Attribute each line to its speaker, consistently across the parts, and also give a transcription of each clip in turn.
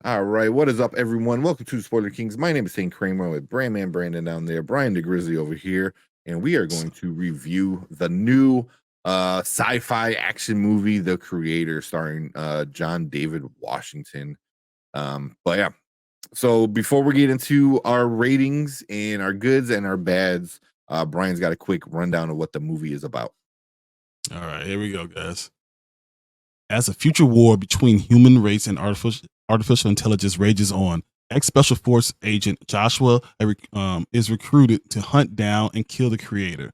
Speaker 1: All right, what is up, everyone? Welcome to Spoiler Kings. My name is St. Kramer with Brandman Brandon down there, Brian the Grizzly over here, and we are going to review the new sci-fi action movie, The Creator, starring John David Washington. But yeah, so before we get into our ratings and our goods and our bads, Brian's got a quick rundown of what the movie is about.
Speaker 2: All right, here we go, guys. As a future war between human race and artificial intelligence rages on, ex-Special Force agent Joshua is recruited to hunt down and kill the Creator,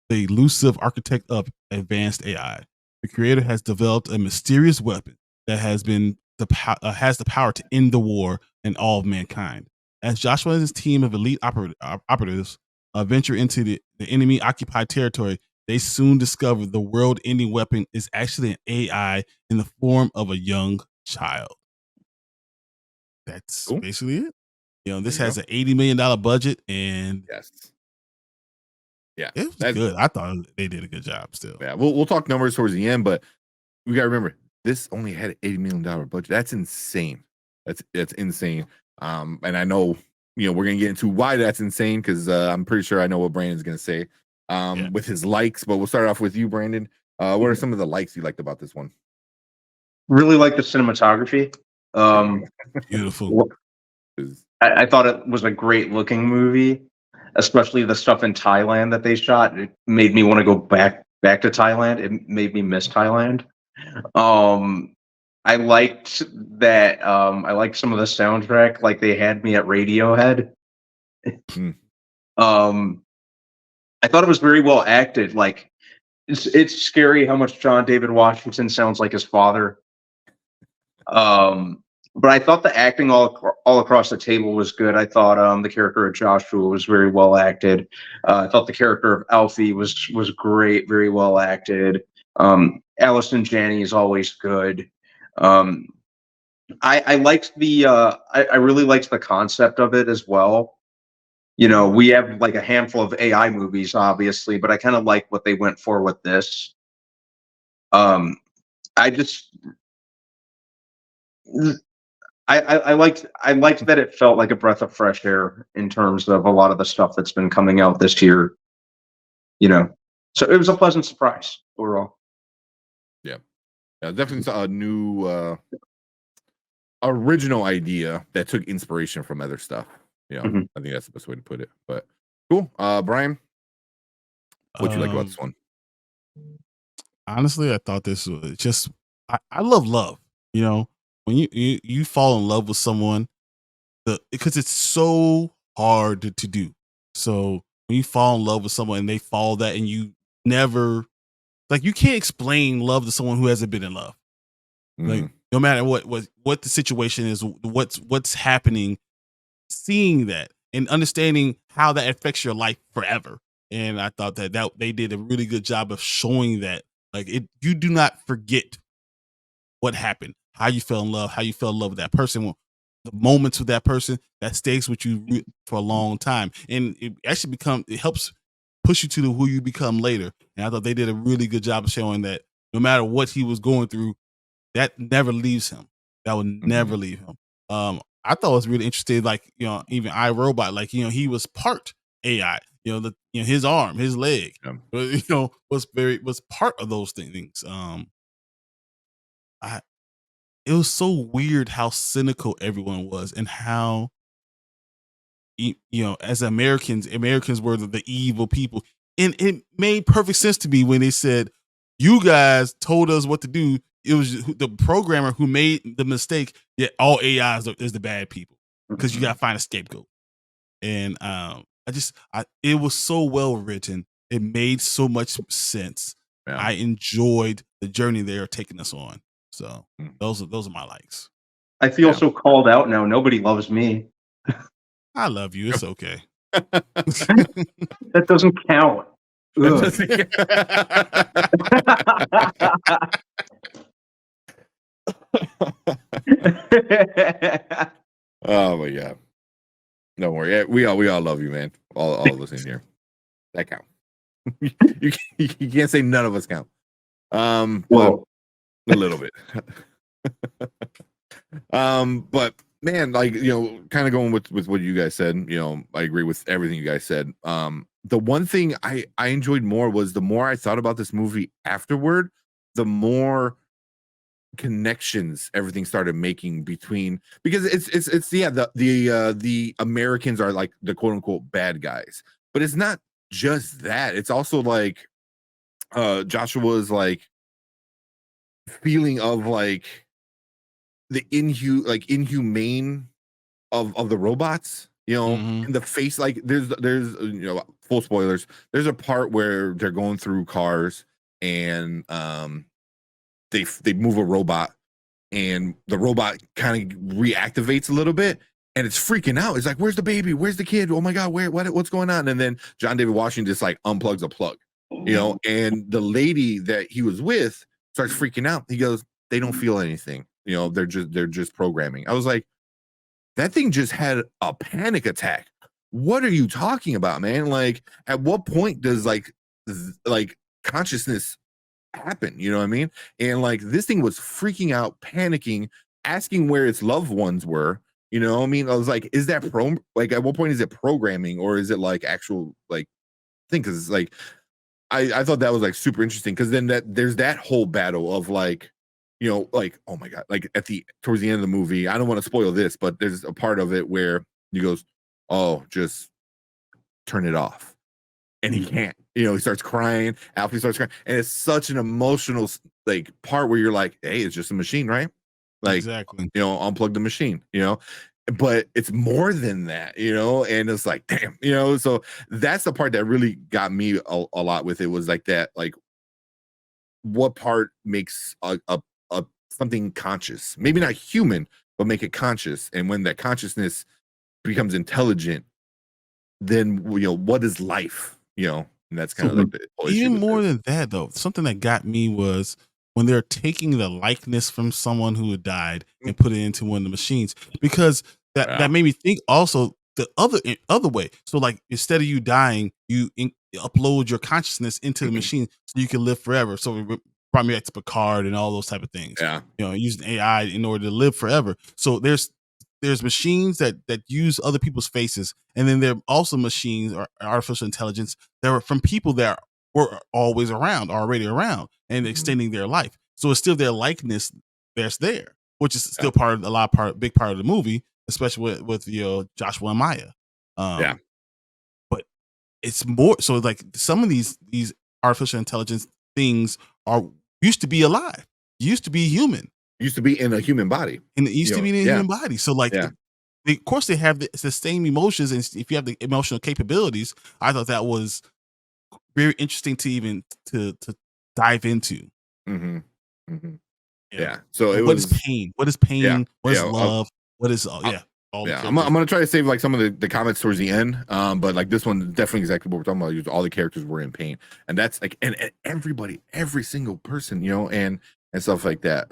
Speaker 2: the elusive architect of advanced AI. The Creator has developed a mysterious weapon that has the power to end the war and all of mankind. As Joshua and his team of elite operatives venture into the enemy-occupied territory, they soon discover the world-ending weapon is actually an AI in the form of a young child. That's basically it. This has an $80 million budget, and it was good. I thought they did a good job still.
Speaker 1: Yeah, we'll talk numbers towards the end, but we got to remember, this only had an $80 million budget. That's insane. That's insane. And I know, we're going to get into why that's insane, because I'm pretty sure I know what Brandon's going to say with his likes, but we'll start off with you, Brandon. What are some of the likes you liked about this one?
Speaker 3: Really like the cinematography.
Speaker 2: Beautiful.
Speaker 3: I thought it was a great looking movie, especially the stuff in Thailand that they shot. It made me want to go back to Thailand. It made me miss Thailand. I liked that. I liked some of the soundtrack, like they had me at Radiohead. I thought it was very well acted. Like it's scary how much John David Washington sounds like his father. But I thought the acting all across the table was good. I thought the character of Joshua was very well acted. I thought the character of Alfie was great, very well acted. Allison Janney is always good. I liked I really liked the concept of it as well. We have like a handful of AI movies, obviously, but I kind of like what they went for with this. I liked that it felt like a breath of fresh air in terms of a lot of the stuff that's been coming out this year. So it was a pleasant surprise overall.
Speaker 1: Yeah, definitely a new original idea that took inspiration from other stuff. I think that's the best way to put it. But cool, Brian, what you like about this one?
Speaker 2: Honestly, I thought this was just. I love love. When you fall in love with someone, because it's so hard to do. So when you fall in love with someone and they fall that, and you never, like, you can't explain love to someone who hasn't been in love. Like, no matter what the situation is, what's happening, seeing that and understanding how that affects your life forever. And I thought that they did a really good job of showing that, like, you do not forget what happened, how you fell in love, how you fell in love with that person, the moments with that person that stays with you for a long time. And it actually it helps push you to who you become later. And I thought they did a really good job of showing that no matter what he was going through, that never leaves him. That will never leave him. I thought it was really interesting. Like, even iRobot, like, he was part AI. His arm, his leg, was part of those things. It was so weird how cynical everyone was, and how, as Americans were the evil people. And it made perfect sense to me when they said, you guys told us what to do. It was the programmer who made the mistake. Yet all AI is the bad people, because you got to find a scapegoat. And it was so well written. It made so much sense. Yeah. I enjoyed the journey they are taking us on. So those are my likes.
Speaker 3: I feel so called out now. Nobody loves me.
Speaker 2: I love you. It's okay.
Speaker 3: That doesn't count.
Speaker 1: Oh my god! Don't worry. We all love you, man. All of us in here. That count. you can't say none of us count. Well, a little bit. But man, like, kind of going with what you guys said, I agree with everything you guys said. The one thing I enjoyed more was the more I thought about this movie afterward, the more connections everything started making between, because it's yeah, the Americans are like the quote unquote bad guys, but it's not just that. It's also like Joshua's like feeling of like the inhumane of the robots,
Speaker 2: Mhm.
Speaker 1: in the face. Like there's full spoilers. There's a part where they're going through cars and they move a robot and the robot kind of reactivates a little bit and it's freaking out. It's like, where's the baby? Where's the kid? Oh my god, what's going on? And then John David Washington just like unplugs a plug, and the lady that he was with starts freaking out. He goes, they don't feel anything. They're just programming. I was like, that thing just had a panic attack. What are you talking about, man? Like, at what point does like consciousness happen? You know what I mean? And like this thing was freaking out, panicking, asking where its loved ones were. You know what I mean? I was like, is that like at what point is it programming or is it like actual like thing? Because like I thought that was like super interesting because then there's that whole battle of like, like, oh my god, like towards the end of the movie, I don't want to spoil this, but there's a part of it where he goes, oh, just turn it off. And he can't, he starts crying. Alfie starts crying. And it's such an emotional like part where you're like, hey, it's just a machine, right? Like,
Speaker 2: Exactly.
Speaker 1: unplug the machine, but it's more than that, and it's like, damn, so that's the part that really got me a lot with it was like that, like what part makes a something conscious, maybe not human, but make it conscious. And when that consciousness becomes intelligent, then what is life, and that's kind of like the whole issue
Speaker 2: Even
Speaker 1: with
Speaker 2: more
Speaker 1: it.
Speaker 2: than that, though, something that got me was when they're taking the likeness from someone who had died and put it into one of the machines, because that
Speaker 1: Yeah.
Speaker 2: that made me think also the other way. So like instead of you dying, you upload your consciousness into the machine so you can live forever. So it brought me back to Picard and all those type of things.
Speaker 1: Yeah.
Speaker 2: Using AI in order to live forever. So there's machines that use other people's faces, and then there are also machines or artificial intelligence that were from people that were already around, and extending their life. So it's still their likeness that's there, which is still big part of the movie, especially with Joshua and Maya.
Speaker 1: Yeah.
Speaker 2: But it's more so like some of these artificial intelligence things are used to be alive, used to be human,
Speaker 1: Used to be in a human body.
Speaker 2: and it used to be in a
Speaker 1: Yeah.
Speaker 2: human body. So like
Speaker 1: Yeah.
Speaker 2: of course they have the same emotions, and if you have the emotional capabilities, I thought that was very interesting to even to dive into.
Speaker 1: Mm-hmm. Mm-hmm.
Speaker 2: You know,
Speaker 1: Yeah. So it
Speaker 2: what is
Speaker 1: was,
Speaker 2: pain? What is
Speaker 1: yeah.
Speaker 2: pain? What is
Speaker 1: Yeah.
Speaker 2: love? What is all
Speaker 1: Uh,
Speaker 2: all the
Speaker 1: yeah, I'm
Speaker 2: characters?
Speaker 1: gonna try to save like some of the comments towards the end. But like this one, definitely exactly what we're talking about. All the characters were in pain, and that's like, and everybody, every single person, and stuff like that.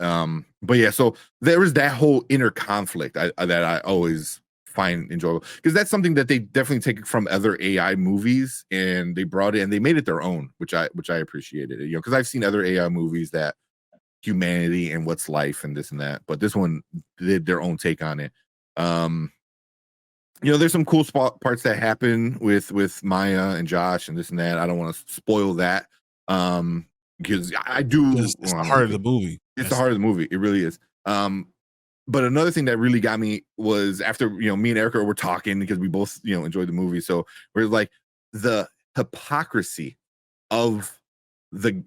Speaker 1: But yeah, so there is that whole inner conflict that I always find enjoyable because that's something that they definitely take from other AI movies and they brought it and they made it their own, which I appreciated it, because I've seen other AI movies that humanity and what's life and this and that, but this one did their own take on it. um there's some cool parts that happen with Maya and Josh and this and that. I don't want to spoil that, because I do,
Speaker 2: It's
Speaker 1: well,
Speaker 2: the
Speaker 1: I'm not
Speaker 2: heart of
Speaker 1: gonna,
Speaker 2: the movie.
Speaker 1: it's the heart of the movie, it really is. But another thing that really got me was after me and Erica were talking because we both enjoyed the movie, so we're like the hypocrisy of the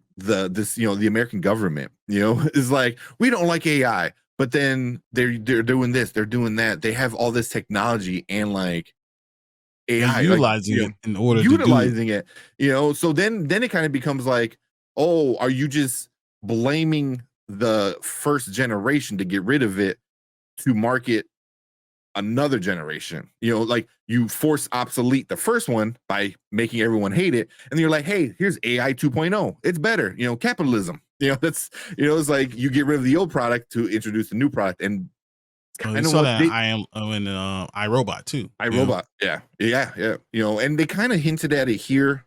Speaker 1: American government, is like, we don't like AI, but then they're doing this, they're doing that, they have all this technology and like
Speaker 2: They're
Speaker 1: AI, like,
Speaker 2: utilizing it in order to do.
Speaker 1: utilizing it, so then it kind of becomes like, oh, are you just blaming the first generation to get rid of it to market another generation? Like you force obsolete the first one by making everyone hate it, and then you're like, hey, here's AI 2.0, it's better, capitalism. That's, it's like you get rid of the old product to introduce a new product. And
Speaker 2: Well,
Speaker 1: I
Speaker 2: you
Speaker 1: know
Speaker 2: saw
Speaker 1: what
Speaker 2: that
Speaker 1: they
Speaker 2: I am in iRobot too.
Speaker 1: iRobot, yeah, and they kind of hinted at it here,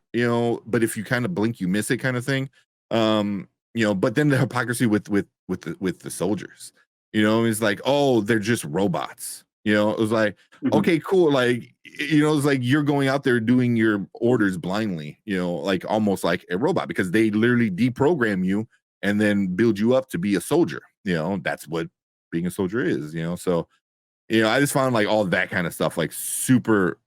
Speaker 1: but if you kind of blink you miss it, kind of thing. But then the hypocrisy with the soldiers, it's like, oh, they're just robots, You know, it was like,
Speaker 3: Mhm.
Speaker 1: okay, cool. Like, you know, it's like you're going out there doing your orders blindly, you know, like almost like a robot, because they literally deprogram you and then build you up to be a soldier. You know, that's what being a soldier is, you know. So, you know, I just found like all that kind of stuff like super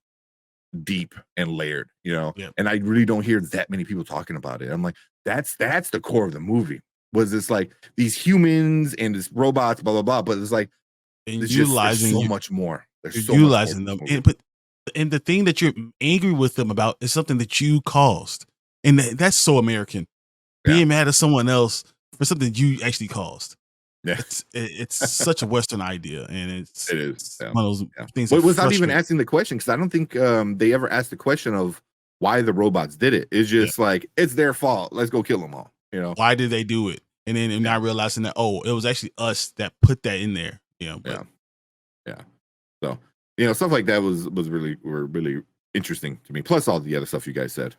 Speaker 1: deep and layered, you know.
Speaker 2: Yeah.
Speaker 1: And I really don't hear that many people talking about it. I'm like, that's the core of the movie. Was this like these humans and this robots, blah blah blah. But it's like
Speaker 2: And
Speaker 1: it's just there's
Speaker 2: utilizing
Speaker 1: so
Speaker 2: you,
Speaker 1: much more. There's
Speaker 2: you're
Speaker 1: so much more to
Speaker 2: utilizing
Speaker 1: this
Speaker 2: them.
Speaker 1: movie.
Speaker 2: And the thing that you're angry with them about is something that you caused. And that's so American.
Speaker 1: Yeah.
Speaker 2: Being mad at someone else for something you actually caused.
Speaker 1: Yeah,
Speaker 2: It's such a Western idea, and it's,
Speaker 1: it is.
Speaker 2: it's
Speaker 1: Yeah.
Speaker 2: one of those
Speaker 1: Yeah.
Speaker 2: things
Speaker 1: But
Speaker 2: that
Speaker 1: without even
Speaker 2: frustrate.
Speaker 1: asking the question, because I don't think they ever asked the question of why the robots did it. It's
Speaker 2: Yeah.
Speaker 1: just like it's their fault. Let's go kill them all. You know.
Speaker 2: Why did they do it? And then
Speaker 1: Yeah.
Speaker 2: not realizing that, oh, it was actually us that put that in there. You know, but
Speaker 1: Yeah. So, you know, stuff like that was really interesting to me. Plus all the other stuff you guys said.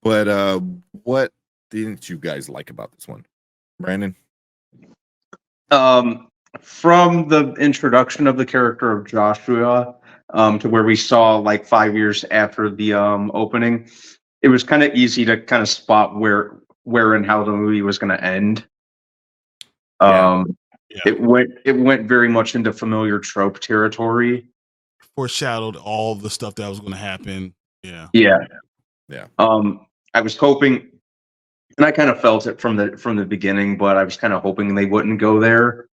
Speaker 1: But what didn't you guys like about this one, Brandon?
Speaker 3: From the introduction of the character of Joshua, to where we saw like 5 years after the opening, it was kind of easy to kind of spot where and how the movie was going to end.
Speaker 1: Yeah.
Speaker 2: Yeah.
Speaker 3: It went very much into familiar trope territory.
Speaker 2: foreshadowed all the stuff that was going to happen. Yeah.
Speaker 3: Yeah.
Speaker 1: Yeah.
Speaker 3: I was hoping, and I kind of felt it from the beginning, but I was kind of hoping they wouldn't go there.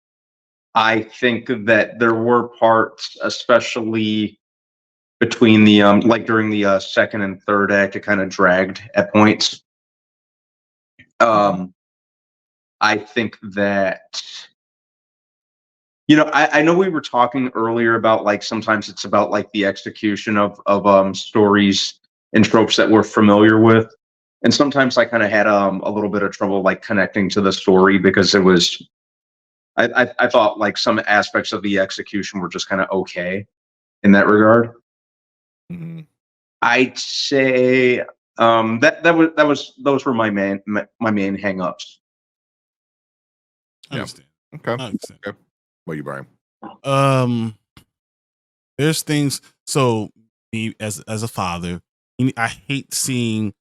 Speaker 3: I think that there were parts, especially between the like during the second and third act, it kind of dragged at points. I think that, you know, I know we were talking earlier about like sometimes it's about like the execution of stories and tropes that we're familiar with, and sometimes I kind of had a little bit of trouble like connecting to the story because it was I thought like some aspects of the execution were just kind of okay in that regard.
Speaker 1: Mhm.
Speaker 3: I'd say that was those were my main hangups.
Speaker 2: I
Speaker 1: Yeah.
Speaker 2: understand.
Speaker 1: Okay.
Speaker 2: I understand.
Speaker 1: Okay. What you, Brian?
Speaker 2: There's things. So me as a father, I hate seeing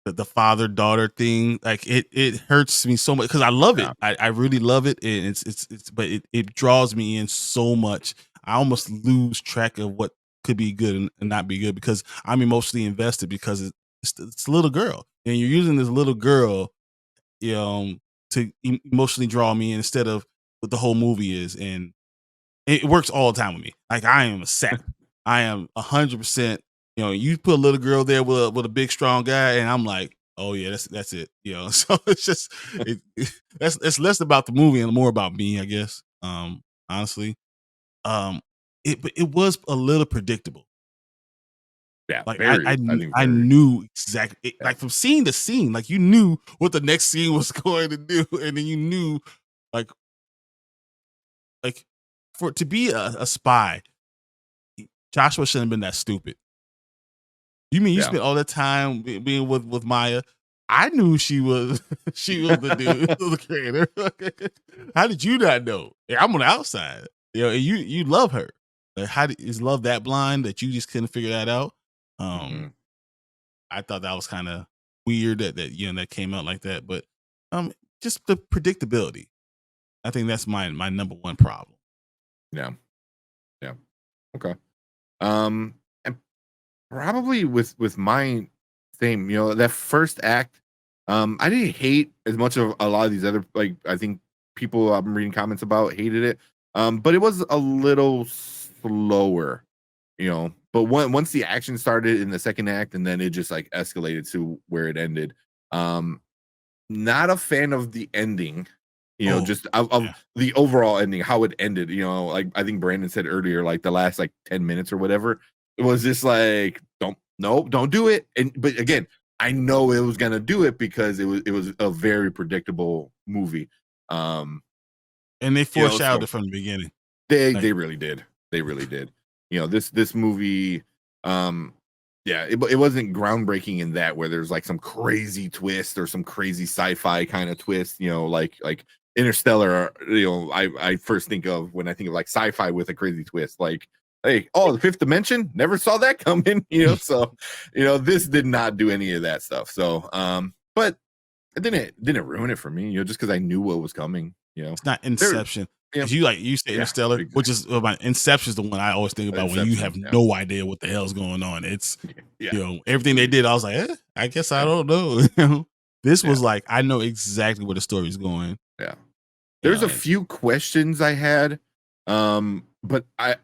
Speaker 2: the father daughter thing. Like it hurts me so much because I love
Speaker 1: Yeah.
Speaker 2: it. I really love it, and it's but it draws me in so much. I almost lose track of what could be good and not be good because I'm emotionally invested because it's a little girl, and you're using this little girl, you know, to emotionally draw me in instead of what the whole movie is, and it works all the time with me. Like I am a sap. I am 100%. You know, you put a little girl there with a big strong guy, and I'm like, oh yeah, that's it. You know, so it's just that's it's less about the movie and more about me, I guess. Honestly, um, but it was a little predictable.
Speaker 1: Yeah.
Speaker 2: Like
Speaker 1: Very. I think
Speaker 2: I
Speaker 1: very.
Speaker 2: knew exactly
Speaker 1: Yeah.
Speaker 2: like from scene to scene, like you knew what the next scene was going to do, and then you knew like like for to be a spy, Joshua shouldn't have been that stupid. You mean you
Speaker 1: Yeah.
Speaker 2: spent all that time being with Maya? I knew she was she was the dude, the creator. How did you not know? Yeah, I'm on the outside. You know, and you love her. Like, is love that blind that you just couldn't figure that out?
Speaker 1: Mhm.
Speaker 2: I thought that was kind of weird that you know that came out like that, but just the predictability. I think that's my number one problem.
Speaker 1: Yeah. Yeah. Okay. And probably with my same, you know, that first act, I didn't hate as much of a lot of these other, like I think people I'm reading comments about hated it. But it was a little slower, you know. But once the action started in the second act, and then it just like escalated to where it ended. Um, Not a fan of the ending, you know,
Speaker 2: Oh,
Speaker 1: just of
Speaker 2: yeah.
Speaker 1: the overall ending, how it ended, you know, like I think Brandon said earlier, like the last like 10 minutes or whatever, it was just like, don't do it. And but again, I know it was gonna do it because it was a very predictable movie. Um,
Speaker 2: And they
Speaker 1: you know,
Speaker 2: foreshadowed
Speaker 1: so
Speaker 2: it from the beginning.
Speaker 1: they
Speaker 2: Like,
Speaker 1: they really did. They really did. You know, this movie, um, yeah, it wasn't groundbreaking in that where there's like some crazy twist or some crazy sci-fi kind of twist, you know, like Interstellar, I first think of when I think of like sci-fi with a crazy twist. Like, hey, the fifth dimension, never saw that coming. So this did not do any of that stuff. So, but it didn't ruin it for me. Just because I knew what was coming.
Speaker 2: It's not Inception.
Speaker 1: Yeah.
Speaker 2: You say Interstellar,
Speaker 1: exactly.
Speaker 2: which is Inception is the one I always think about when you have no idea what the hell's going on. It's everything they did. I was like, I guess I don't know. This was like I know exactly where the story's going.
Speaker 1: Yeah, there's a few questions I had, but I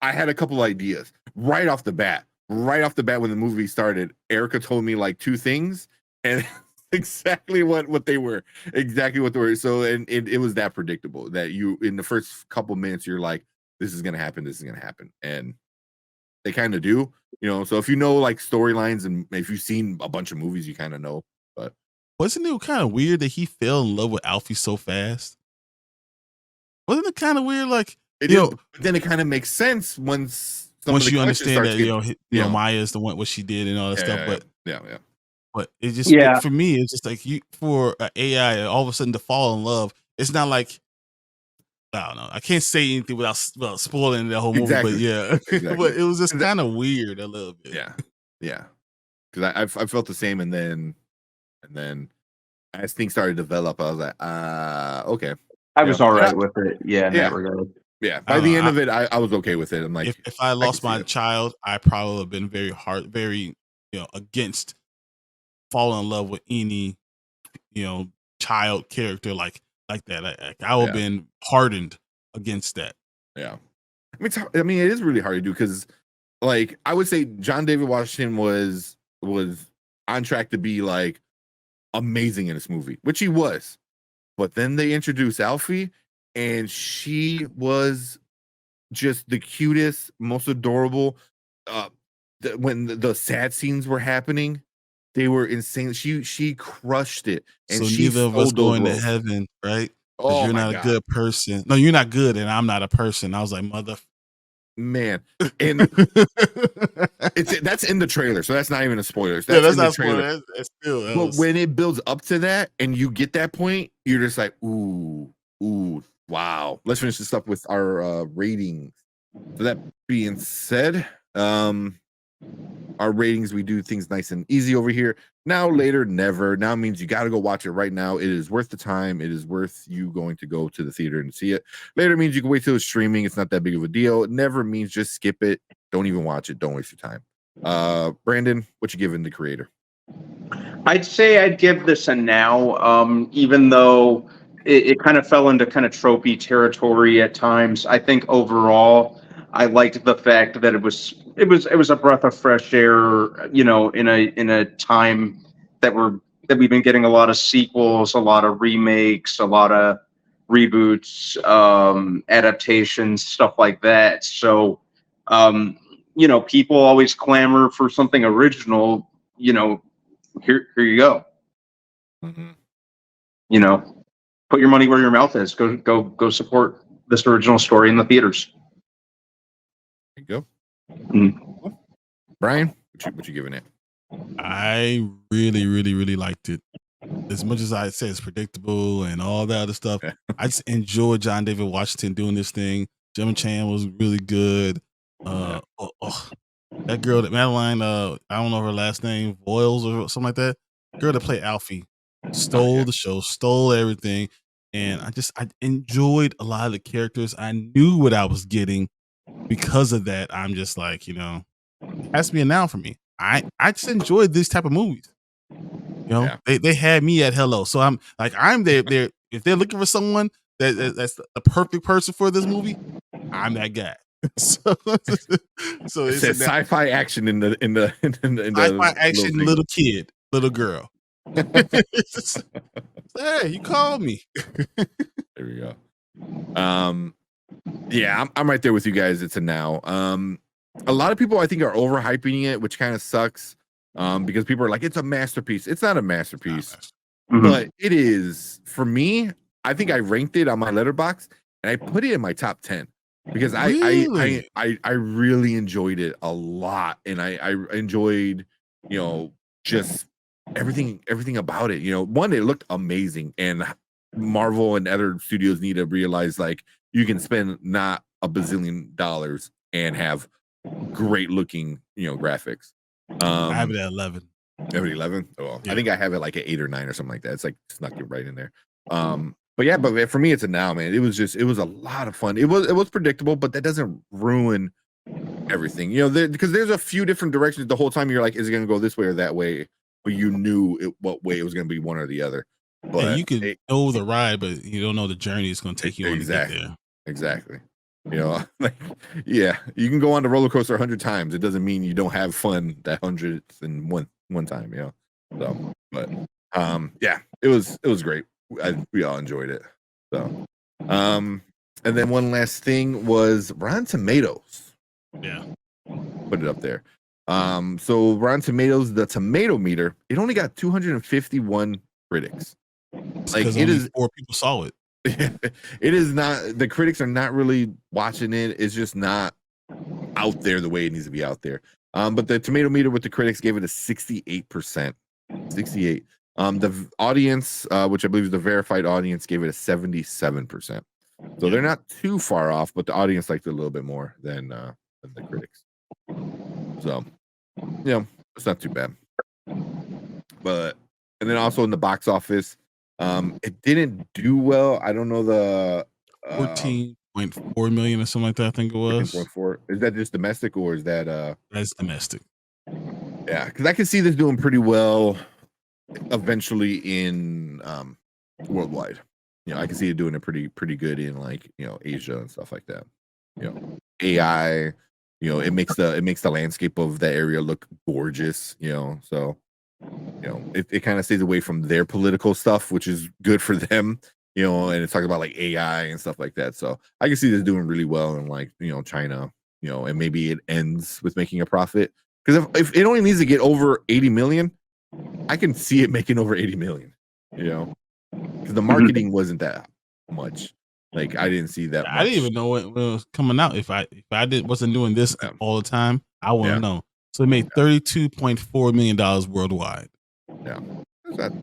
Speaker 1: had a couple ideas right off the bat. Right off the bat, when the movie started, Erica told me like two things, and exactly what they were. Exactly what they were. So, and it was that predictable that you, in the first couple minutes, you're like, this is going to happen. This is going to happen. And they kind of do, so if you know like storylines and if you've seen a bunch of movies, you kind of know. But
Speaker 2: wasn't it kind of weird that he fell in love with Alfie so fast? Wasn't it kind of weird? Like,
Speaker 1: but then it kind of makes sense once
Speaker 2: you understand that, Maya is the one, what she did and all that stuff. But But it just for me, it's just like for AI, all of a sudden to fall in love. It's not like, I don't know. I can't say anything without spoiling the whole movie. But
Speaker 1: exactly.
Speaker 2: But it was just kind of weird a little bit.
Speaker 1: Yeah. Because I felt the same, and then as things started to develop, I was like, okay.
Speaker 3: I was all right with it. Yeah, in that regard.
Speaker 1: Yeah. By the end of it, I was okay with it. I'm like,
Speaker 2: if I lost my child, I probably would have been very against falling in love with any child character like that. I would have been hardened against that.
Speaker 1: Yeah, I mean, it is really hard to do because, like, I would say John David Washington was on track to be like amazing in this movie, which he was. But then they introduced Alfie, and she was just the cutest, most adorable. When the sad scenes were happening, they were insane. She crushed it, and
Speaker 2: so neither of us going to heaven, right? Because you're not a good person. No, you're not good, and I'm not a person. I was like, mother.
Speaker 1: Man, and that's in the trailer, so that's not even a spoiler.
Speaker 2: That's not a spoiler.
Speaker 1: But when it builds up to that, and you get that point, you're just like, ooh, wow. Let's finish this up with our ratings. So that being said, our ratings, we do things nice and easy over here. Now, later, never. Now means you got to go watch it right now. It is worth the time. It is worth you going to go to the theater and see it. Later means you can wait till it's streaming. It's not that big of a deal. It never means just skip it. Don't even watch it. Don't waste your time. Brandon, what you giving the creator?
Speaker 3: I'd say I'd give this a now, even though it kind of fell into kind of tropey territory at times. I think overall, I liked the fact that it was a breath of fresh air, in a time that we've been getting a lot of sequels, a lot of remakes, a lot of reboots, adaptations, stuff like that. So, people always clamor for something original. Here you go.
Speaker 1: Mm-hmm.
Speaker 3: Put your money where your mouth is. Go support this original story in the theaters.
Speaker 1: There you go.
Speaker 3: Mm-hmm.
Speaker 1: Brian, what you giving it?
Speaker 2: I really, really, really liked it. As much as I said it's predictable and all that other stuff, I just enjoyed John David Washington doing this thing. Gemma Chan was really good. That girl, that Madeline, I don't know her last name, Voiles or something like that. Girl that played Alfie stole the show, stole everything, and I enjoyed a lot of the characters. I knew what I was getting. Because of that, I'm just like, it has to be a now for me. I just enjoyed this type of movies. They had me at hello, so I'm there. If they're looking for someone that's the perfect person for this movie, I'm that guy. so
Speaker 1: it says sci-fi action in the
Speaker 2: sci-fi action, little girl. Hey, you called me.
Speaker 1: There we go. Yeah, I'm right there with you guys. It's a now. A lot of people I think are overhyping it, which kind of sucks. Because people are like, it's a masterpiece. It's not a masterpiece, but it is for me. I think I ranked it on my Letterboxd and I put it in my top 10 because I really enjoyed it a lot, and I enjoyed just everything about it. One, it looked amazing, and Marvel and other studios need to realize like you can spend not $1 bazillion and have great looking, graphics.
Speaker 2: I have it at 11.
Speaker 1: Have it 11? Oh,
Speaker 2: Yeah.
Speaker 1: I think I have it like an 8 or 9 or something like that. It's like snuck it right in there. But yeah, but for me, it's a now, man. It was a lot of fun. It was predictable, but that doesn't ruin everything, because there's a few different directions the whole time. You're like, is it going to go this way or that way? But you knew what way it was going to be, one or the other. But
Speaker 2: yeah, you could know the ride, but you don't know the journey it's going to take you on to get there.
Speaker 1: Exactly. Like, yeah, you can go on the roller coaster 100 times. It doesn't mean you don't have fun that 101 time, So, but yeah, it was great. We all enjoyed it. So, and then one last thing was Rotten Tomatoes.
Speaker 2: Yeah,
Speaker 1: put it up there. So Rotten Tomatoes, the tomato meter, it only got 251 critics. Like it is
Speaker 2: 4 people saw it.
Speaker 1: It is not, the critics are not really watching it. It's just not out there the way it needs to be out there. But the tomato meter with the critics gave it a 68%. 68. The audience, which I believe is the verified audience, gave it a 77%. So they're not too far off, but the audience liked it a little bit more than the critics. So, it's not too bad. But, and then also in the box office, it didn't do well. I don't know the
Speaker 2: 14.4 million or something like that. I think it was
Speaker 1: 14.4. Is that just domestic or is that
Speaker 2: that's domestic?
Speaker 1: Yeah, because I can see this doing pretty well eventually in worldwide. I can see it doing it pretty good in like Asia and stuff like that. AI, it makes the landscape of that area look gorgeous. So it kind of stays away from their political stuff, which is good for them. And it's talking about like AI and stuff like that. So I can see this doing really well in like China. And maybe it ends with making a profit. Because if it only needs to get over 80 million, I can see it making over 80 million. Because the marketing wasn't that much. Like I didn't see that much.
Speaker 2: I didn't even know it was coming out. If I wasn't doing this all the time, I wouldn't know. So it made $32.4 million worldwide.
Speaker 1: Yeah, that's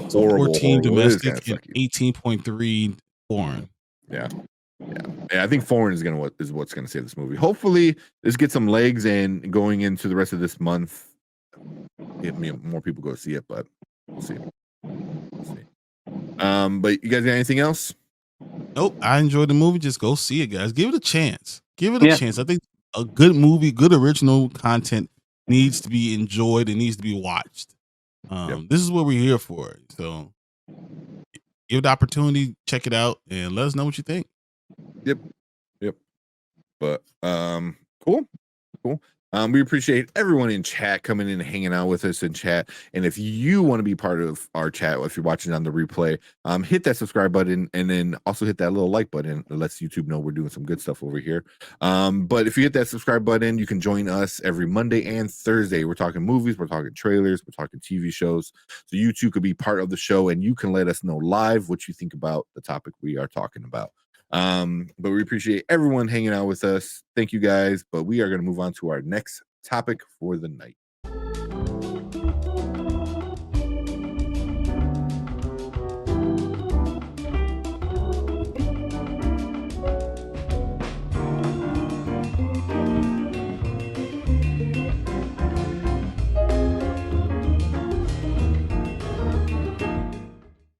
Speaker 2: so
Speaker 1: horrible,
Speaker 2: 14
Speaker 1: horrible.
Speaker 2: domestic and 18.3 foreign.
Speaker 1: Yeah, I think foreign is what's gonna save this movie. Hopefully, this gets some legs, and going into the rest of this month, more people go see it. But we'll see. But you guys got anything else?
Speaker 2: Nope. I enjoyed the movie. Just go see it, guys. Give it a chance. Give it a chance. I think a good movie, good original content needs to be enjoyed. It needs to be watched. This is what we're here for. So give it the opportunity, check it out, and let us know what you think.
Speaker 1: Yep. But cool. We appreciate everyone in chat coming in and hanging out with us in chat. And if you want to be part of our chat, if you're watching on the replay, hit that subscribe button and then also hit that little like button. It lets YouTube know we're doing some good stuff over here. But if you hit that subscribe button, you can join us every Monday and Thursday. We're talking movies, we're talking trailers, we're talking TV shows. So you too could be part of the show and you can let us know live what you think about the topic we are talking about. But we appreciate everyone hanging out with us. Thank you guys. But we are going to move on to our next topic for the night.